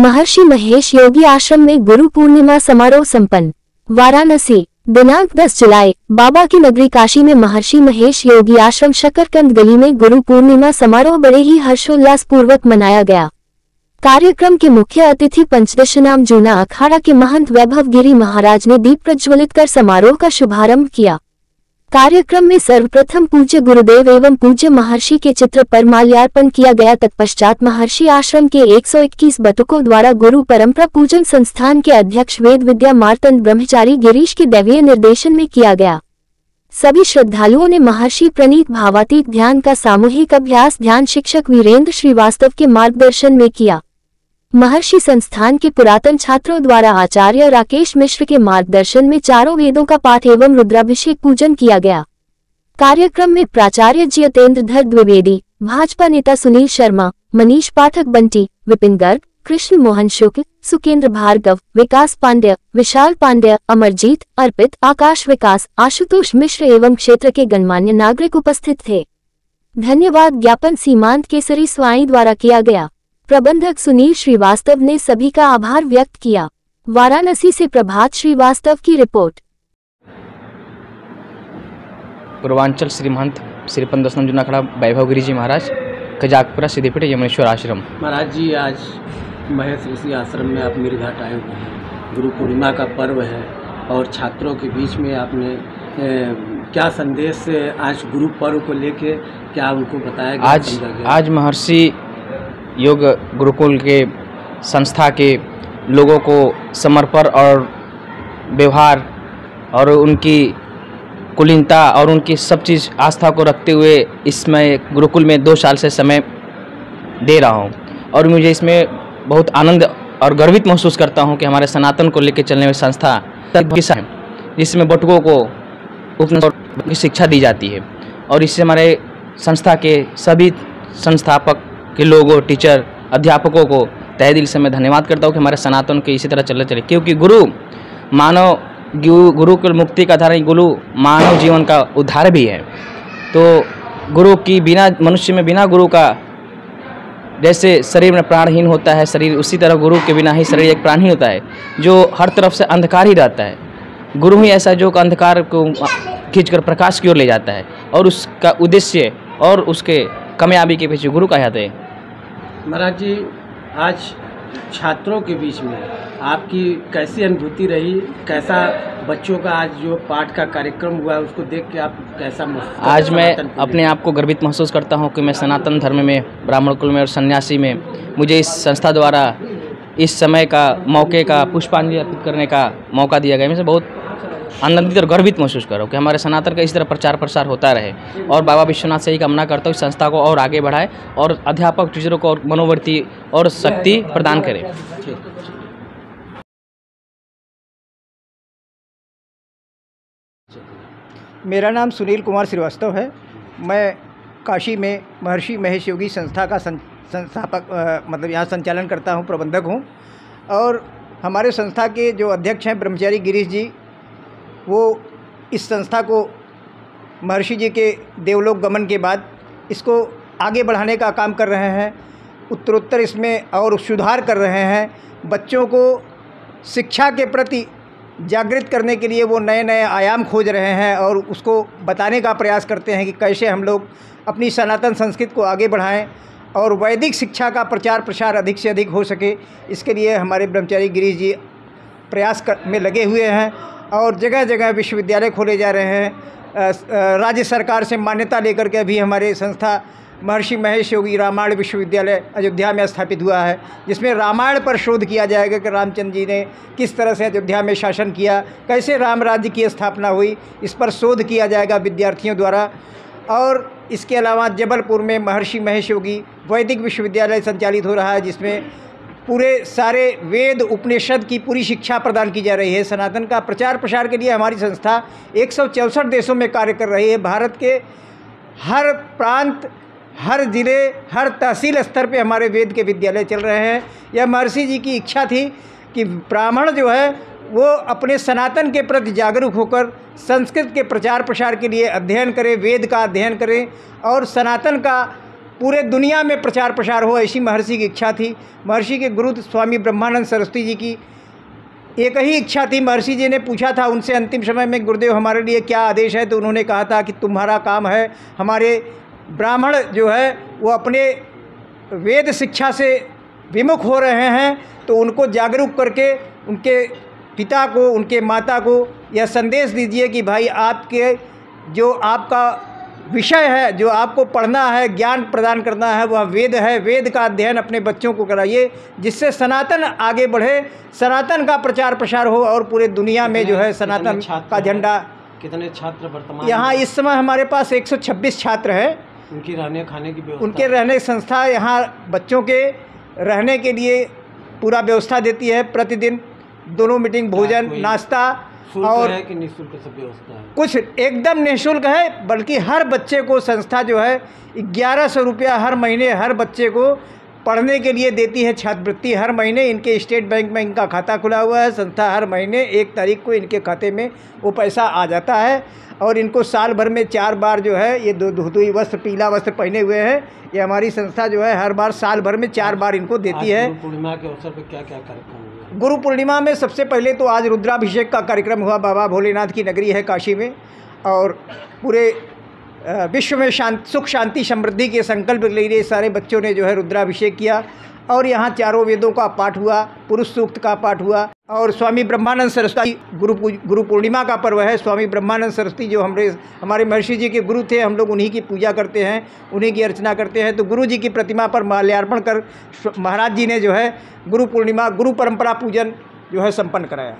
महर्षि महेश योगी आश्रम में गुरु पूर्णिमा समारोह संपन्न। वाराणसी, दिनांक 10 जुलाई, बाबा की नगरी काशी में महर्षि महेश योगी आश्रम शकरकंद गली में गुरु पूर्णिमा समारोह बड़े ही हर्षोल्लास पूर्वक मनाया गया। कार्यक्रम के मुख्य अतिथि पंचदशनाम जूना अखाड़ा के महंत वैभव गिरी महाराज ने दीप प्रज्वलित कर समारोह का शुभारंभ किया। कार्यक्रम में सर्वप्रथम पूज्य गुरुदेव एवं पूज्य महर्षि के चित्र पर माल्यार्पण किया गया। तत्पश्चात महर्षि आश्रम के 121 बटुकों द्वारा गुरु परंपरा पूजन संस्थान के अध्यक्ष वेद विद्या मार्तंड ब्रह्मचारी गिरीश के दैवीय निर्देशन में किया गया। सभी श्रद्धालुओं ने महर्षि प्रणीत भावातीत ध्यान का सामूहिक अभ्यास ध्यान शिक्षक वीरेंद्र श्रीवास्तव के मार्गदर्शन में किया। महर्षि संस्थान के पुरातन छात्रों द्वारा आचार्य राकेश मिश्र के मार्गदर्शन में चारों वेदों का पाठ एवं रुद्राभिषेक पूजन किया गया। कार्यक्रम में प्राचार्य जितेंद्र द्विवेदी, भाजपा नेता सुनील शर्मा, मनीष पाठक बंटी, विपिन गर्ग, कृष्ण मोहन शुक्ल, सुकेंद्र भार्गव, विकास पांड्य, विशाल पांड्य, अमरजीत, अर्पित, आकाश विकास, आशुतोष मिश्र एवं क्षेत्र के गणमान्य नागरिक उपस्थित थे। धन्यवाद ज्ञापन सीमांत केसरी स्वाई द्वारा किया गया। प्रबंधक सुनील श्रीवास्तव ने सभी का आभार व्यक्त किया। वाराणसी से प्रभात श्रीवास्तव की रिपोर्ट। पूर्वांचल श्री महंत श्री पंचदशनाम जूना अखाड़ा वैभव गिरी जी महाराज, कजाकपुरा सिद्धिपीठ यमुनेश्वर आश्रम। महाराज जी, आज महेश ऋषि आश्रम में आप मेरघाट आए हुए हैं। गुरु पूर्णिमा का पर्व है और छात्रों के बीच में आपने क्या संदेश आज गुरु पर्व को लेके क्या उनको बताया गया? आज महर्षि योग गुरुकुल के संस्था के लोगों को समर्पण और व्यवहार और उनकी कुलीनता और उनकी सब चीज़ आस्था को रखते हुए इसमें गुरुकुल में 2 साल से समय दे रहा हूं और मुझे इसमें बहुत आनंद और गर्वित महसूस करता हूं कि हमारे सनातन को लेकर चलने में संस्था है जिसमें बटुकों को उपनिषद की शिक्षा दी जाती है और इससे हमारे संस्था के सभी संस्थापक के लोगों, टीचर, अध्यापकों को तहे दिल से मैं धन्यवाद करता हूँ कि हमारे सनातन के इसी तरह चले क्योंकि गुरु के मुक्ति का आधार, गुरु मानव जीवन का उद्धार भी है। तो गुरु की बिना मनुष्य में बिना गुरु का जैसे शरीर में प्राणहीन होता है शरीर, उसी तरह गुरु के बिना ही शरीर एक प्राणहीन होता है जो हर तरफ से अंधकार ही रहता है। गुरु ही ऐसा जो अंधकार को खींचकर प्रकाश की ओर ले जाता है और उसका उद्देश्य और उसके कामयाबी के पीछे गुरु का हाथ है। महाराज जी, आज छात्रों के बीच में आपकी कैसी अनुभूति रही? कैसा बच्चों का आज जो पाठ का कार्यक्रम हुआ है उसको देख के आप कैसा महसूस? आज मैं अपने आप को गर्वित महसूस करता हूं कि मैं सनातन धर्म में, ब्राह्मण कुल में और सन्यासी में मुझे इस संस्था द्वारा इस समय का मौके का पुष्पांजलि अर्पित करने का मौका दिया गया। मैं बहुत आनंदित और गर्वित महसूस कर रहा हूँ कि हमारे सनातन का इस तरह प्रचार प्रसार होता रहे और बाबा विश्वनाथ से ही कामना करता हूँ इस संस्था को और आगे बढ़ाए और अध्यापक टीचरों को और मनोवर्ती और शक्ति प्रदान करे। मेरा नाम सुनील कुमार श्रीवास्तव है। मैं काशी में महर्षि महेश योगी संस्था का संस्थापक मतलब यहाँ संचालन करता हूँ, प्रबंधक हूँ। और हमारे संस्था के जो अध्यक्ष हैं ब्रह्मचारी गिरीश जी, वो इस संस्था को महर्षि जी के देवलोक गमन के बाद इसको आगे बढ़ाने का काम कर रहे हैं, उत्तरोत्तर इसमें और सुधार कर रहे हैं। बच्चों को शिक्षा के प्रति जागृत करने के लिए वो नए नए आयाम खोज रहे हैं और उसको बताने का प्रयास करते हैं कि कैसे हम लोग अपनी सनातन संस्कृति को आगे बढ़ाएं और वैदिक शिक्षा का प्रचार प्रसार अधिक से अधिक हो सके। इसके लिए हमारे ब्रह्मचारी गिरीश जी प्रयास में लगे हुए हैं और जगह जगह विश्वविद्यालय खोले जा रहे हैं। राज्य सरकार से मान्यता लेकर के अभी हमारे संस्था महर्षि महेश योगी रामायण विश्वविद्यालय अयोध्या में स्थापित हुआ है, जिसमें रामायण पर शोध किया जाएगा कि रामचंद्र जी ने किस तरह से अयोध्या में शासन किया, कैसे राम राज्य की स्थापना हुई, इस पर शोध किया जाएगा विद्यार्थियों द्वारा। और इसके अलावा जबलपुर में महर्षि महेश योगी वैदिक विश्वविद्यालय संचालित हो रहा है, जिसमें पूरे सारे वेद उपनिषद की पूरी शिक्षा प्रदान की जा रही है। सनातन का प्रचार प्रसार के लिए हमारी संस्था 164 देशों में कार्य कर रही है। भारत के हर प्रांत, हर ज़िले, हर तहसील स्तर पे हमारे वेद के विद्यालय चल रहे हैं। यह महर्षि जी की इच्छा थी कि ब्राह्मण जो है वो अपने सनातन के प्रति जागरूक होकर संस्कृत के प्रचार प्रसार के लिए अध्ययन करें, वेद का अध्ययन करें और सनातन का पूरे दुनिया में प्रचार प्रसार हो, ऐसी महर्षि की इच्छा थी। महर्षि के गुरु स्वामी ब्रह्मानंद सरस्वती जी की एक ही इच्छा थी। महर्षि जी ने पूछा था उनसे अंतिम समय में, गुरुदेव हमारे लिए क्या आदेश है? तो उन्होंने कहा था कि तुम्हारा काम है, हमारे ब्राह्मण जो है वो अपने वेद शिक्षा से विमुख हो रहे हैं, तो उनको जागरूक करके उनके पिता को, उनके माता को यह संदेश दीजिए कि भाई आपके जो आपका विषय है, जो आपको पढ़ना है, ज्ञान प्रदान करना है, वह वेद है। वेद का अध्ययन अपने बच्चों को कराइए, जिससे सनातन आगे बढ़े, सनातन का प्रचार प्रसार हो और पूरे दुनिया में जो है सनातन का झंडा। कितने छात्र वर्तमान यहाँ इस समय हमारे पास 126 छात्र हैं। उनकी रहने खाने की व्यवस्था, उनके रहने की संस्था यहाँ बच्चों के रहने के लिए पूरा व्यवस्था देती है। प्रतिदिन दोनों मीटिंग, भोजन, नाश्ता और है कि निःशुल्क सब व्यवस्था है? कुछ एकदम निःशुल्क है, बल्कि हर बच्चे को संस्था जो है 1100 रुपया हर महीने हर बच्चे को पढ़ने के लिए देती है, छात्रवृत्ति हर महीने। इनके स्टेट बैंक में इनका खाता खुला हुआ है। संस्था हर महीने 1 तारीख को इनके खाते में वो पैसा आ जाता है और इनको साल भर में 4 बार जो है ये धोती वस्त्र, पीला वस्त्र पहने हुए हैं। ये हमारी संस्था जो है हर बार साल भर में 4 बार इनको देती है। गुरु पूर्णिमा के अवसर पर क्या क्या कार्यक्रम हुए? गुरु पूर्णिमा में सबसे पहले तो आज रुद्राभिषेक का कार्यक्रम हुआ। बाबा भोलेनाथ की नगरी है काशी में, और पूरे विश्व में सुख शांति समृद्धि के संकल्प के लिए सारे बच्चों ने जो है रुद्राभिषेक किया। और यहाँ चारों वेदों का पाठ हुआ, पुरुष सूक्त का पाठ हुआ। और स्वामी ब्रह्मानंद सरस्वती गुरु पूर्णिमा का पर्व है। स्वामी ब्रह्मानंद सरस्वती जो हमारे महर्षि जी के गुरु थे, हम लोग उन्हीं की पूजा करते हैं, उन्हीं की अर्चना करते हैं। तो गुरु जी की प्रतिमा पर माल्यार्पण कर महाराज जी ने जो है गुरु पूर्णिमा, गुरु परंपरा पूजन जो है संपन्न कराया।